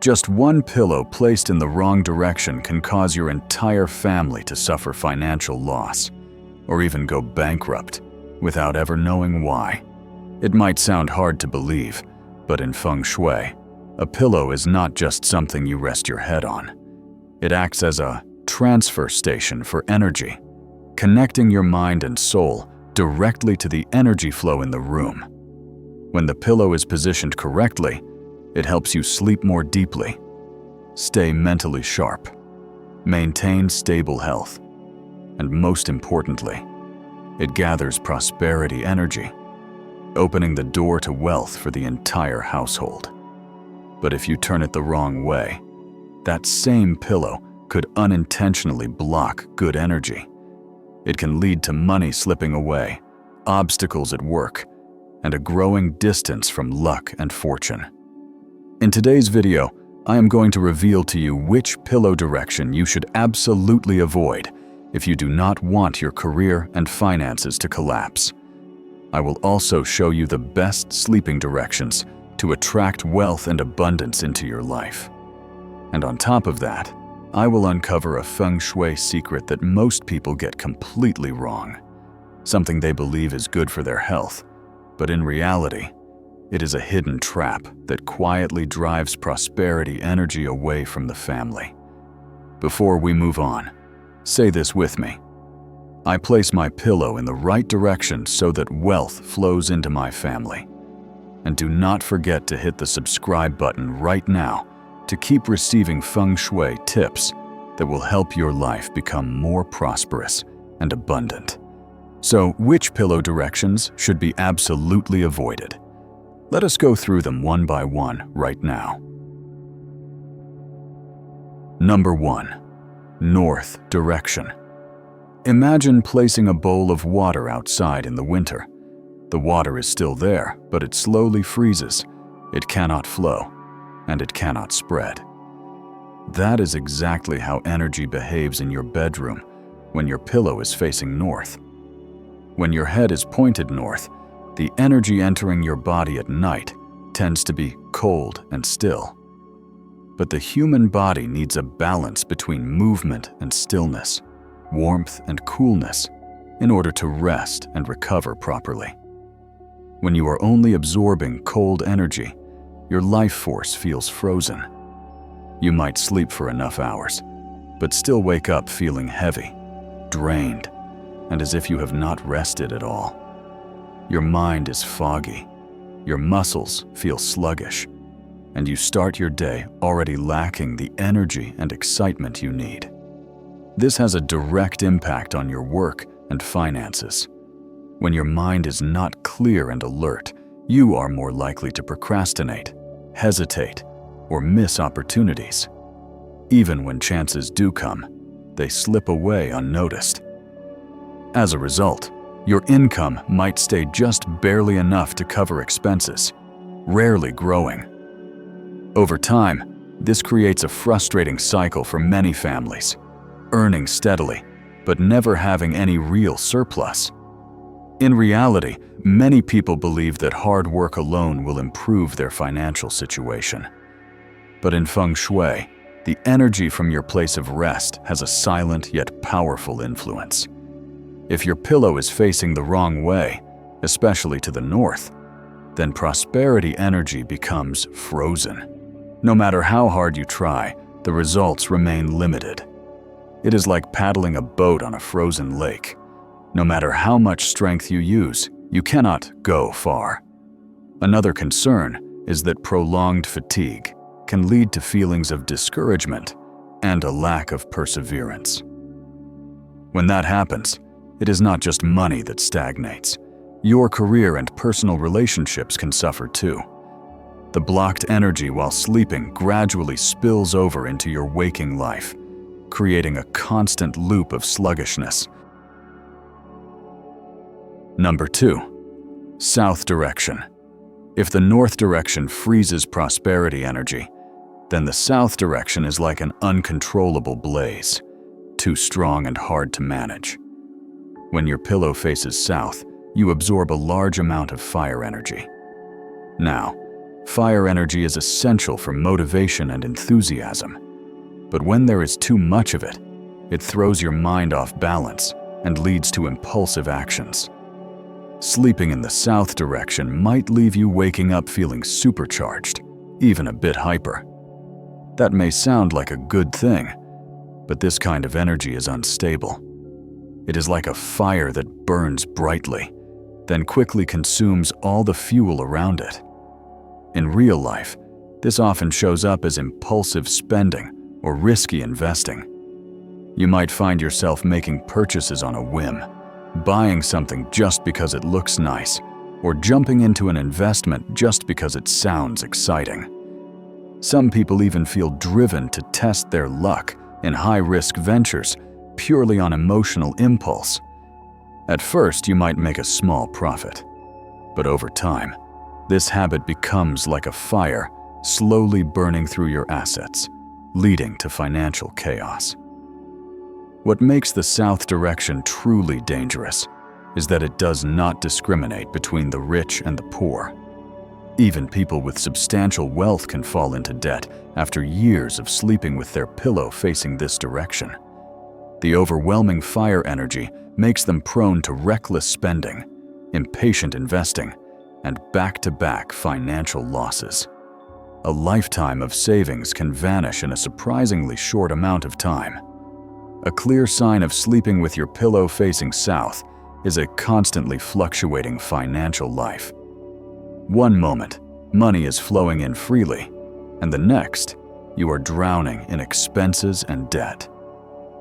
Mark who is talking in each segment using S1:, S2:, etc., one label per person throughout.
S1: Just one pillow placed in the wrong direction can cause your entire family to suffer financial loss, or even go bankrupt, without ever knowing why. It might sound hard to believe, but in Feng Shui, a pillow is not just something you rest your head on. It acts as a transfer station for energy, connecting your mind and soul directly to the energy flow in the room. When the pillow is positioned correctly, it helps you sleep more deeply, stay mentally sharp, maintain stable health, and most importantly, it gathers prosperity energy, opening the door to wealth for the entire household. But if you turn it the wrong way, that same pillow could unintentionally block good energy. It can lead to money slipping away, obstacles at work, and a growing distance from luck and fortune. In today's video, I am going to reveal to you which pillow direction you should absolutely avoid if you do not want your career and finances to collapse. I will also show you the best sleeping directions to attract wealth and abundance into your life. And on top of that, I will uncover a Feng Shui secret that most people get completely wrong. Something they believe is good for their health, but in reality, it is a hidden trap that quietly drives prosperity energy away from the family. Before we move on, say this with me. I place my pillow in the right direction so that wealth flows into my family. And do not forget to hit the subscribe button right now to keep receiving Feng Shui tips that will help your life become more prosperous and abundant. So, which pillow directions should be absolutely avoided? Let us go through them one by one right now. Number 1. North direction. Imagine placing a bowl of water outside in the winter. The water is still there, but it slowly freezes. It cannot flow, and it cannot spread. That is exactly how energy behaves in your bedroom when your pillow is facing north. When your head is pointed north, the energy entering your body at night tends to be cold and still. But the human body needs a balance between movement and stillness, warmth and coolness, in order to rest and recover properly. When you are only absorbing cold energy, your life force feels frozen. You might sleep for enough hours, but still wake up feeling heavy, drained, and as if you have not rested at all. Your mind is foggy, your muscles feel sluggish, and you start your day already lacking the energy and excitement you need. This has a direct impact on your work and finances. When your mind is not clear and alert, you are more likely to procrastinate, hesitate, or miss opportunities. Even when chances do come, they slip away unnoticed. As a result, your income might stay just barely enough to cover expenses, rarely growing. Over time, this creates a frustrating cycle for many families, earning steadily, but never having any real surplus. In reality, many people believe that hard work alone will improve their financial situation. But in Feng Shui, the energy from your place of rest has a silent yet powerful influence. If your pillow is facing the wrong way, especially to the north, then prosperity energy becomes frozen. No matter how hard you try, the results remain limited. It is like paddling a boat on a frozen lake. No matter how much strength you use, you cannot go far. Another concern is that prolonged fatigue can lead to feelings of discouragement and a lack of perseverance. When that happens, it is not just money that stagnates. Your career and personal relationships can suffer too. The blocked energy while sleeping gradually spills over into your waking life, creating a constant loop of sluggishness. Number 2. South direction. If the north direction freezes prosperity energy, then the south direction is like an uncontrollable blaze, too strong and hard to manage. When your pillow faces south, you absorb a large amount of fire energy. Now, Fire energy is essential for motivation and enthusiasm. But when there is too much of it, it throws your mind off balance and leads to impulsive actions. Sleeping in the south direction might leave you waking up feeling supercharged, even a bit hyper. That may sound like a good thing, but this kind of energy is unstable. It is like a fire that burns brightly, then quickly consumes all the fuel around it. In real life, this often shows up as impulsive spending or risky investing. You might find yourself making purchases on a whim, buying something just because it looks nice, or jumping into an investment just because it sounds exciting. Some people even feel driven to test their luck in high-risk ventures purely on emotional impulse. At first, you might make a small profit, but over time, this habit becomes like a fire slowly burning through your assets, leading to financial chaos. What makes the south direction truly dangerous is that it does not discriminate between the rich and the poor. Even people with substantial wealth can fall into debt after years of sleeping with their pillow facing this direction. The overwhelming fire energy makes them prone to reckless spending, impatient investing, and back-to-back financial losses. A lifetime of savings can vanish in a surprisingly short amount of time. A clear sign of sleeping with your pillow facing south is a constantly fluctuating financial life. One moment, money is flowing in freely, and the next, you are drowning in expenses and debt.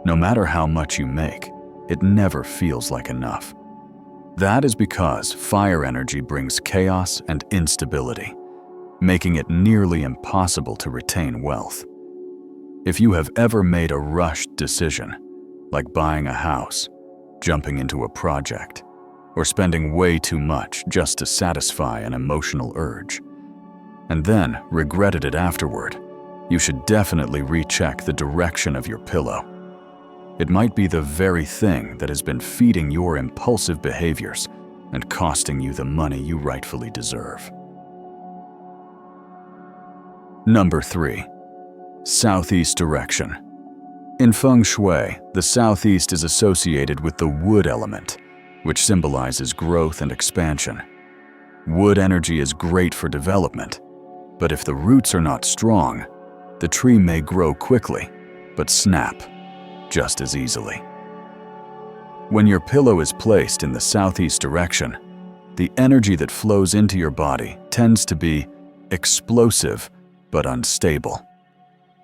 S1: No matter how much you make, it never feels like enough. That is because fire energy brings chaos and instability, making it nearly impossible to retain wealth. If you have ever made a rushed decision, like buying a house, jumping into a project, or spending way too much just to satisfy an emotional urge, and then regretted it afterward, you should definitely recheck the direction of your pillow. It might be the very thing that has been feeding your impulsive behaviors and costing you the money you rightfully deserve. Number 3. Southeast direction. In Feng Shui, the southeast is associated with the wood element, which symbolizes growth and expansion. Wood energy is great for development, but if the roots are not strong, the tree may grow quickly, but snap just as easily. When your pillow is placed in the southeast direction, the energy that flows into your body tends to be explosive but unstable.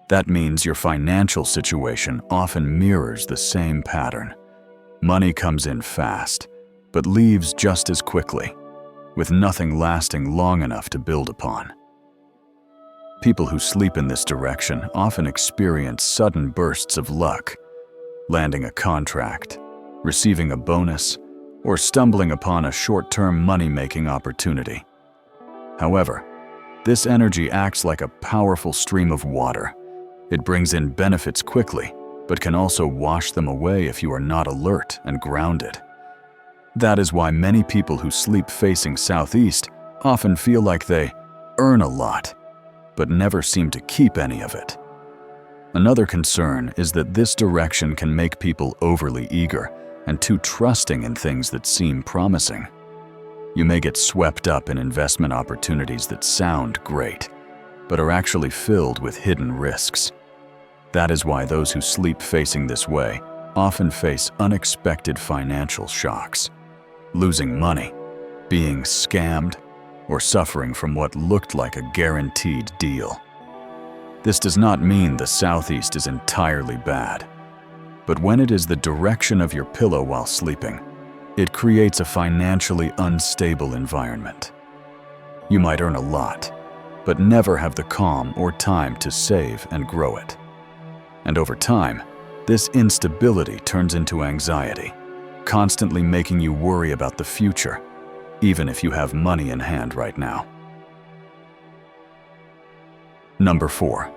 S1: That means your financial situation often mirrors the same pattern. Money comes in fast, but leaves just as quickly, with nothing lasting long enough to build upon. People who sleep in this direction often experience sudden bursts of luck, landing a contract, receiving a bonus, or stumbling upon a short-term money-making opportunity. However, this energy acts like a powerful stream of water. It brings in benefits quickly, but can also wash them away if you are not alert and grounded. That is why many people who sleep facing southeast often feel like they earn a lot, but never seem to keep any of it. Another concern is that this direction can make people overly eager and too trusting in things that seem promising. You may get swept up in investment opportunities that sound great, but are actually filled with hidden risks. That is why those who sleep facing this way often face unexpected financial shocks, losing money, being scammed, or suffering from what looked like a guaranteed deal. This does not mean the southeast is entirely bad, but when it is the direction of your pillow while sleeping, it creates a financially unstable environment. You might earn a lot, but never have the calm or time to save and grow it. And over time, this instability turns into anxiety, constantly making you worry about the future, even if you have money in hand right now. Number 4.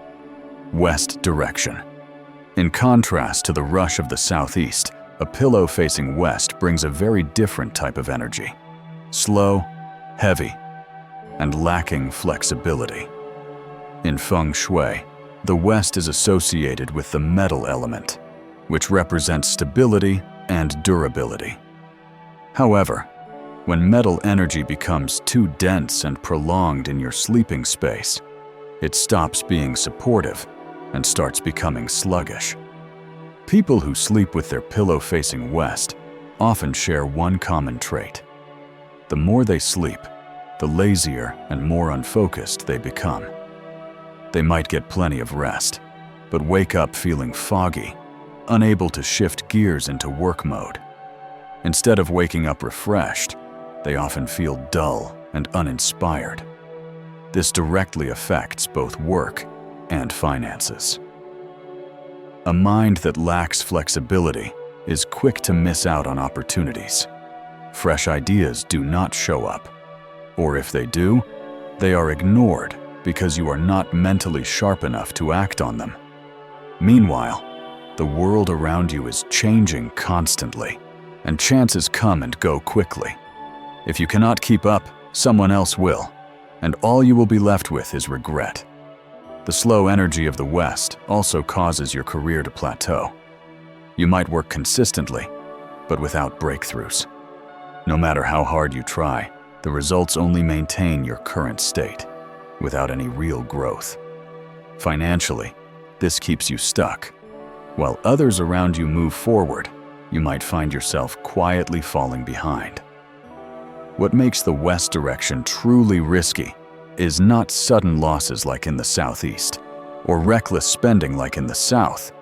S1: West direction. In contrast to the rush of the southeast, a pillow facing west brings a very different type of energy. Slow, heavy, and lacking flexibility. In Feng Shui, the West is associated with the metal element, which represents stability and durability. However, when metal energy becomes too dense and prolonged in your sleeping space, it stops being supportive and starts becoming sluggish. People who sleep with their pillow facing west often share one common trait. The more they sleep, the lazier and more unfocused they become. They might get plenty of rest, but wake up feeling foggy, unable to shift gears into work mode. Instead of waking up refreshed, they often feel dull and uninspired. This directly affects both work and finances. A mind that lacks flexibility is quick to miss out on opportunities. Fresh ideas do not show up, or if they do, they are ignored because you are not mentally sharp enough to act on them. Meanwhile, the world around you is changing constantly, and chances come and go quickly. If you cannot keep up, someone else will, and all you will be left with is regret. The slow energy of the West also causes your career to plateau. You might work consistently, but without breakthroughs. No matter how hard you try, the results only maintain your current state, without any real growth. Financially, this keeps you stuck. While others around you move forward, you might find yourself quietly falling behind. What makes the West direction truly risky is not sudden losses like in the Southeast, or reckless spending like in the South,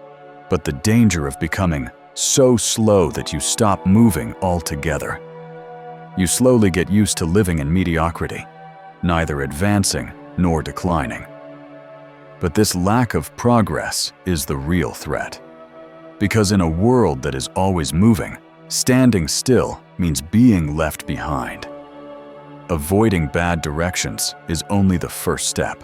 S1: but the danger of becoming so slow that you stop moving altogether. You slowly get used to living in mediocrity, neither advancing nor declining. But this lack of progress is the real threat. Because in a world that is always moving, standing still means being left behind. Avoiding bad directions is only the first step.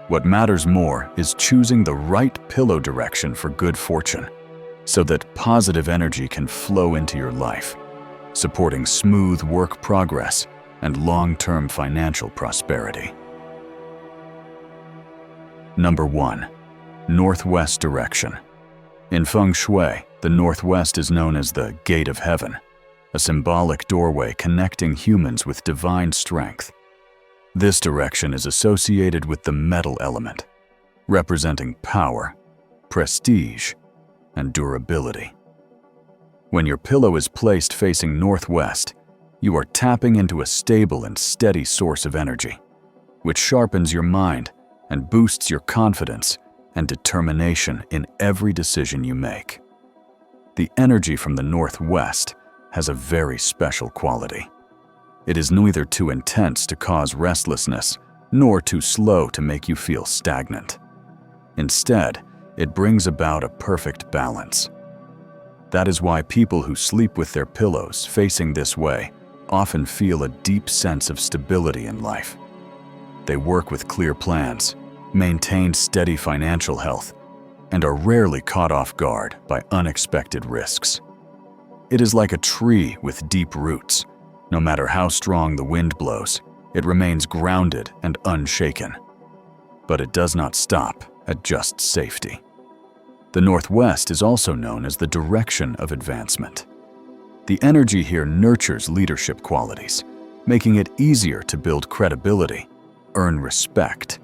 S1: What matters more is choosing the right pillow direction for good fortune, so that positive energy can flow into your life, supporting smooth work progress and long-term financial prosperity. Number 1. Northwest direction. In Feng Shui, the Northwest is known as the Gate of Heaven, a symbolic doorway connecting humans with divine strength. This direction is associated with the metal element, representing power, prestige, and durability. When your pillow is placed facing northwest, you are tapping into a stable and steady source of energy, which sharpens your mind and boosts your confidence and determination in every decision you make. The energy from the northwest has a very special quality. It is neither too intense to cause restlessness, nor too slow to make you feel stagnant. Instead, it brings about a perfect balance. That is why people who sleep with their pillows facing this way often feel a deep sense of stability in life. They work with clear plans, maintain steady financial health, and are rarely caught off guard by unexpected risks. It is like a tree with deep roots. No matter how strong the wind blows, it remains grounded and unshaken. But it does not stop at just safety. The Northwest is also known as the direction of advancement. The energy here nurtures leadership qualities, making it easier to build credibility, earn respect,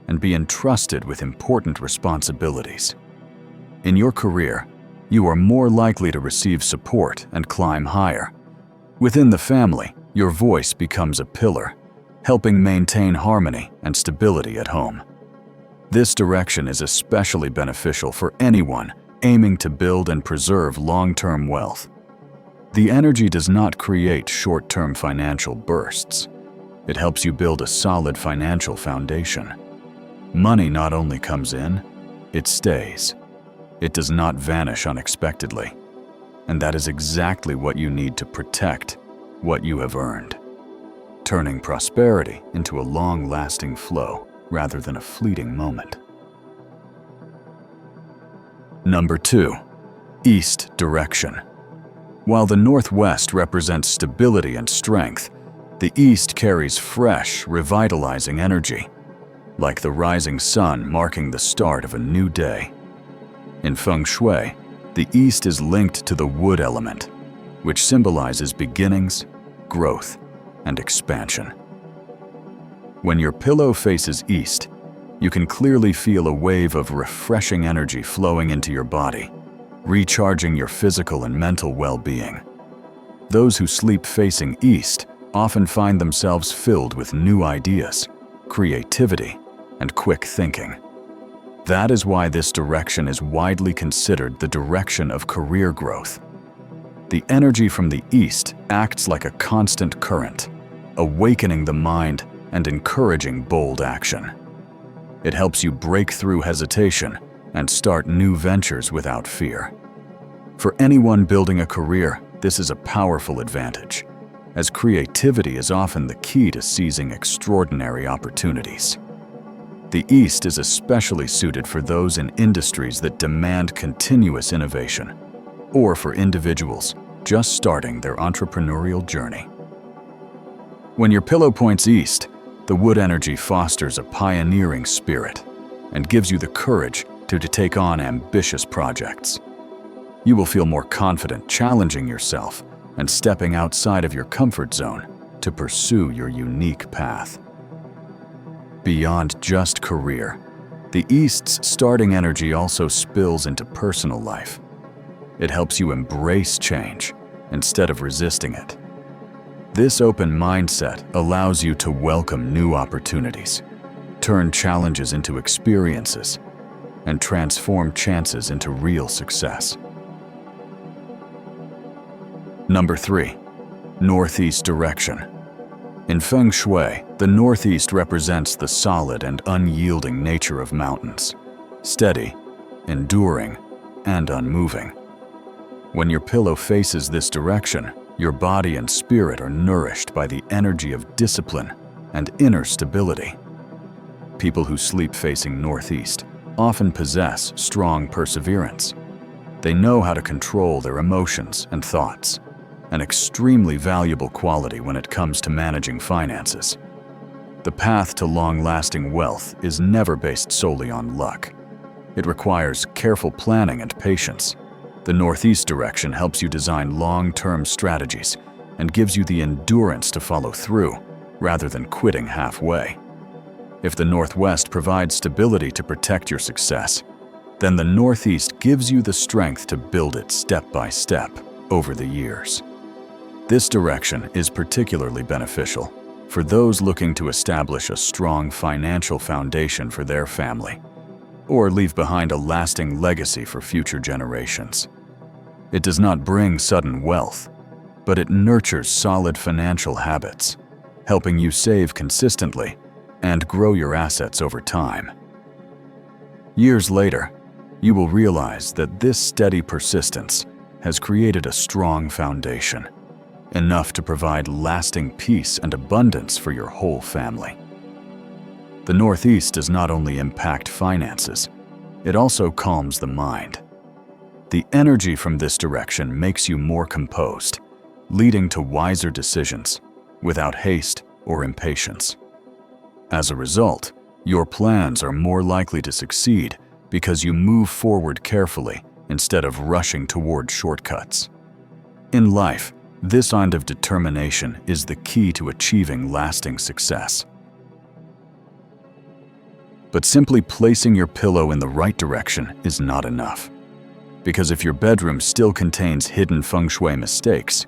S1: and be entrusted with important responsibilities. In your career, you are more likely to receive support and climb higher. Within the family, your voice becomes a pillar, helping maintain harmony and stability at home. This direction is especially beneficial for anyone aiming to build and preserve long-term wealth. The energy does not create short-term financial bursts. It helps you build a solid financial foundation. Money not only comes in, it stays. It does not vanish unexpectedly. And that is exactly what you need to protect what you have earned, turning prosperity into a long-lasting flow rather than a fleeting moment. Number 2. East direction. While the Northwest represents stability and strength, The east carries fresh, revitalizing energy, like the rising sun marking the start of a new day. In Feng Shui, the east is linked to the wood element, which symbolizes beginnings, growth, and expansion. When your pillow faces east, you can clearly feel a wave of refreshing energy flowing into your body, recharging your physical and mental well-being. Those who sleep facing east often find themselves filled with new ideas, creativity, and quick thinking. That is why this direction is widely considered the direction of career growth. The energy from the east acts like a constant current, awakening the mind and encouraging bold action. It helps you break through hesitation and start new ventures without fear. For anyone building a career, this is a powerful advantage, as creativity is often the key to seizing extraordinary opportunities. The East is especially suited for those in industries that demand continuous innovation, or for individuals just starting their entrepreneurial journey. When your pillow points east, the wood energy fosters a pioneering spirit and gives you the courage to take on ambitious projects. You will feel more confident challenging yourself and stepping outside of your comfort zone to pursue your unique path. Beyond just career, the East's starting energy also spills into personal life. It helps you embrace change instead of resisting it. This open mindset allows you to welcome new opportunities, turn challenges into experiences, and transform chances into real success. Number 3. Northeast direction. In Feng Shui, the northeast represents the solid and unyielding nature of mountains, steady, enduring, and unmoving. When your pillow faces this direction, your body and spirit are nourished by the energy of discipline and inner stability. People who sleep facing northeast often possess strong perseverance. They know how to control their emotions and thoughts, an extremely valuable quality when it comes to managing finances. The path to long-lasting wealth is never based solely on luck. It requires careful planning and patience. The northeast direction helps you design long-term strategies and gives you the endurance to follow through, rather than quitting halfway. If the northwest provides stability to protect your success, then the northeast gives you the strength to build it step by step over the years. This direction is particularly beneficial for those looking to establish a strong financial foundation for their family, or leave behind a lasting legacy for future generations. It does not bring sudden wealth, but it nurtures solid financial habits, helping you save consistently and grow your assets over time. Years later, you will realize that this steady persistence has created a strong foundation, enough to provide lasting peace and abundance for your whole family. The Northeast does not only impact finances, it also calms the mind. The energy from this direction makes you more composed, leading to wiser decisions without haste or impatience. As a result, your plans are more likely to succeed because you move forward carefully instead of rushing toward shortcuts. In life, this kind of determination is the key to achieving lasting success. But simply placing your pillow in the right direction is not enough. Because if your bedroom still contains hidden feng shui mistakes,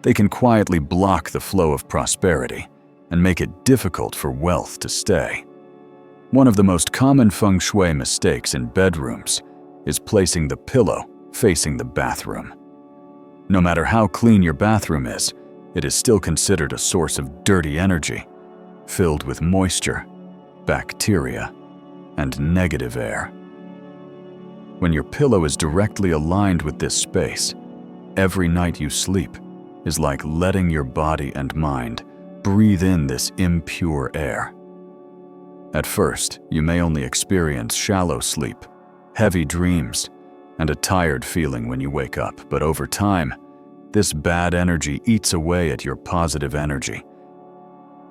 S1: they can quietly block the flow of prosperity and make it difficult for wealth to stay. One of the most common feng shui mistakes in bedrooms is placing the pillow facing the bathroom. No matter how clean your bathroom is, it is still considered a source of dirty energy, filled with moisture, bacteria, and negative air. When your pillow is directly aligned with this space, every night you sleep is like letting your body and mind breathe in this impure air. At first, you may only experience shallow sleep, heavy dreams, and a tired feeling when you wake up, but over time, this bad energy eats away at your positive energy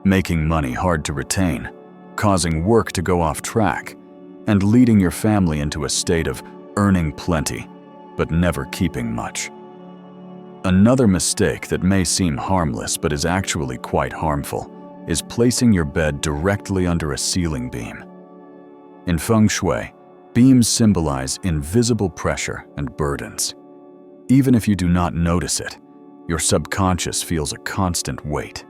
S1: making money hard to retain, causing work to go off track, and leading your family into a state of earning plenty, but never keeping much. Another mistake that may seem harmless but is actually quite harmful is placing your bed directly under a ceiling beam. In Feng Shui, beams symbolize invisible pressure and burdens. Even if you do not notice it, your subconscious feels a constant weight.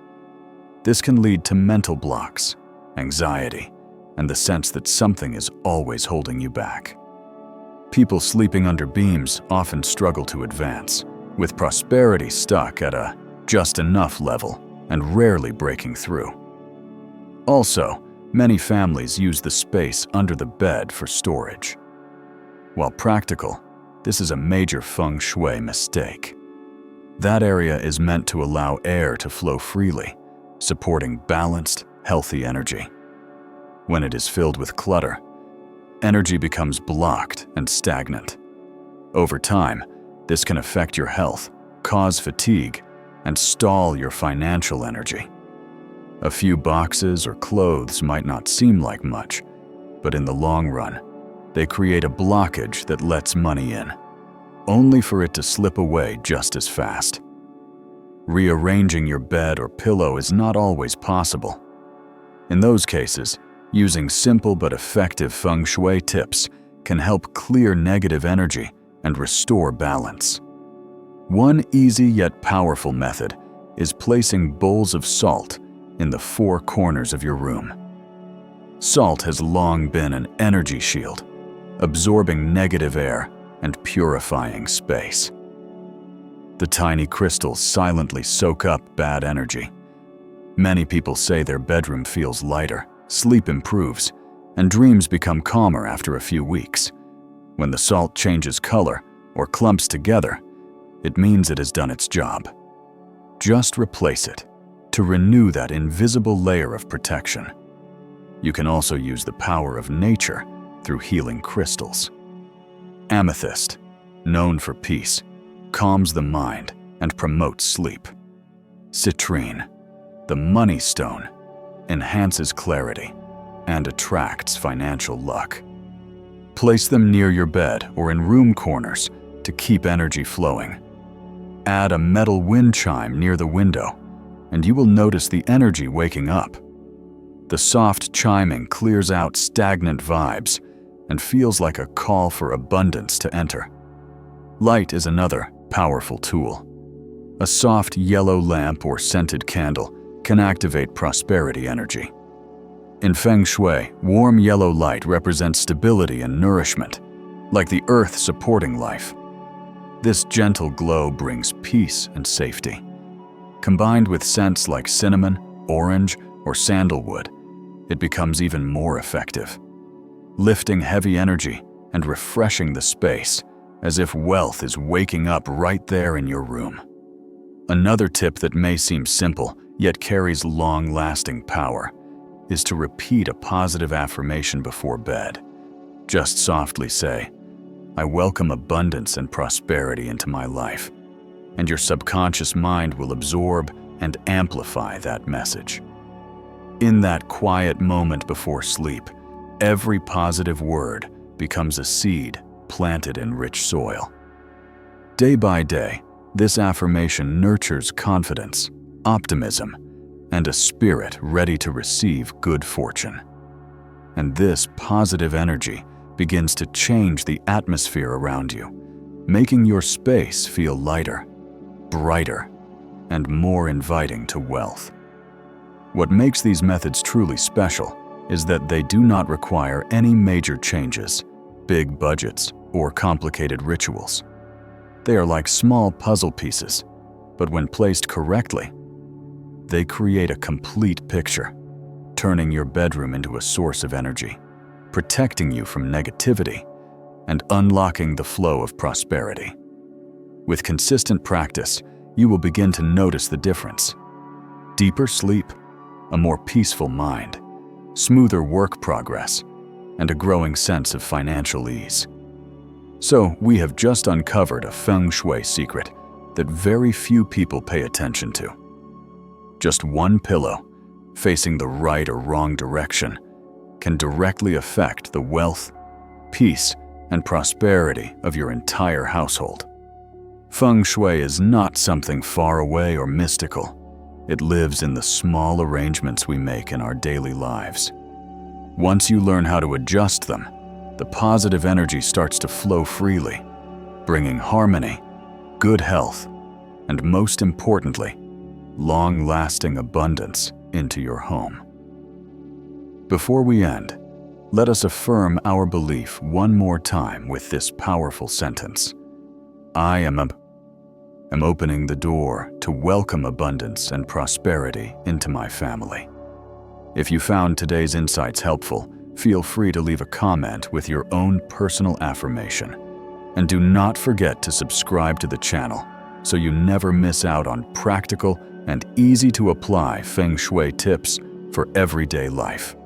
S1: This can lead to mental blocks, anxiety, and the sense that something is always holding you back. People sleeping under beams often struggle to advance, with prosperity stuck at a just enough level and rarely breaking through. Also, many families use the space under the bed for storage. While practical, this is a major Feng Shui mistake. That area is meant to allow air to flow freely, supporting balanced, healthy energy. When it is filled with clutter, energy becomes blocked and stagnant. Over time, this can affect your health, cause fatigue, and stall your financial energy. A few boxes or clothes might not seem like much, but in the long run, they create a blockage that lets money in, only for it to slip away just as fast. Rearranging your bed or pillow is not always possible. In those cases, using simple but effective Feng Shui tips can help clear negative energy and restore balance. One easy yet powerful method is placing bowls of salt in the four corners of your room. Salt has long been an energy shield, absorbing negative air and purifying space. The tiny crystals silently soak up bad energy. Many people say their bedroom feels lighter, sleep improves, and dreams become calmer after a few weeks. When the salt changes color or clumps together, it means it has done its job. Just replace it to renew that invisible layer of protection. You can also use the power of nature through healing crystals. Amethyst, known for peace, calms the mind and promotes sleep. Citrine, the money stone, enhances clarity and attracts financial luck. Place them near your bed or in room corners to keep energy flowing. Add a metal wind chime near the window, and you will notice the energy waking up. The soft chiming clears out stagnant vibes and feels like a call for abundance to enter. Light is another powerful tool. A soft yellow lamp or scented candle can activate prosperity energy. In Feng Shui, warm yellow light represents stability and nourishment, like the earth supporting life. This gentle glow brings peace and safety. Combined with scents like cinnamon, orange, or sandalwood, it becomes even more effective, lifting heavy energy and refreshing the space as if wealth is waking up right there in your room. Another tip that may seem simple yet carries long-lasting power is to repeat a positive affirmation before bed. Just softly say, "I welcome abundance and prosperity into my life," and your subconscious mind will absorb and amplify that message. In that quiet moment before sleep, every positive word becomes a seed planted in rich soil. Day by day, this affirmation nurtures confidence, optimism, and a spirit ready to receive good fortune. And this positive energy begins to change the atmosphere around you, making your space feel lighter, brighter, and more inviting to wealth. What makes these methods truly special is that they do not require any major changes, big budgets, or complicated rituals. They are like small puzzle pieces, but when placed correctly, they create a complete picture, turning your bedroom into a source of energy, protecting you from negativity, and unlocking the flow of prosperity. With consistent practice, you will begin to notice the difference. Deeper sleep, a more peaceful mind, smoother work progress, and a growing sense of financial ease. So, we have just uncovered a Feng Shui secret that very few people pay attention to. Just one pillow, facing the right or wrong direction, can directly affect the wealth, peace, and prosperity of your entire household. Feng Shui is not something far away or mystical. It lives in the small arrangements we make in our daily lives. Once you learn how to adjust them, the positive energy starts to flow freely, bringing harmony, good health, and most importantly, long-lasting abundance into your home. Before we end, let us affirm our belief one more time with this powerful sentence. I am opening the door to welcome abundance and prosperity into my family. If you found today's insights helpful, feel free to leave a comment with your own personal affirmation. And do not forget to subscribe to the channel so you never miss out on practical and easy-to-apply Feng Shui tips for everyday life.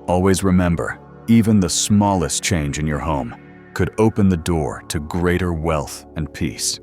S1: Always remember, even the smallest change in your home could open the door to greater wealth and peace.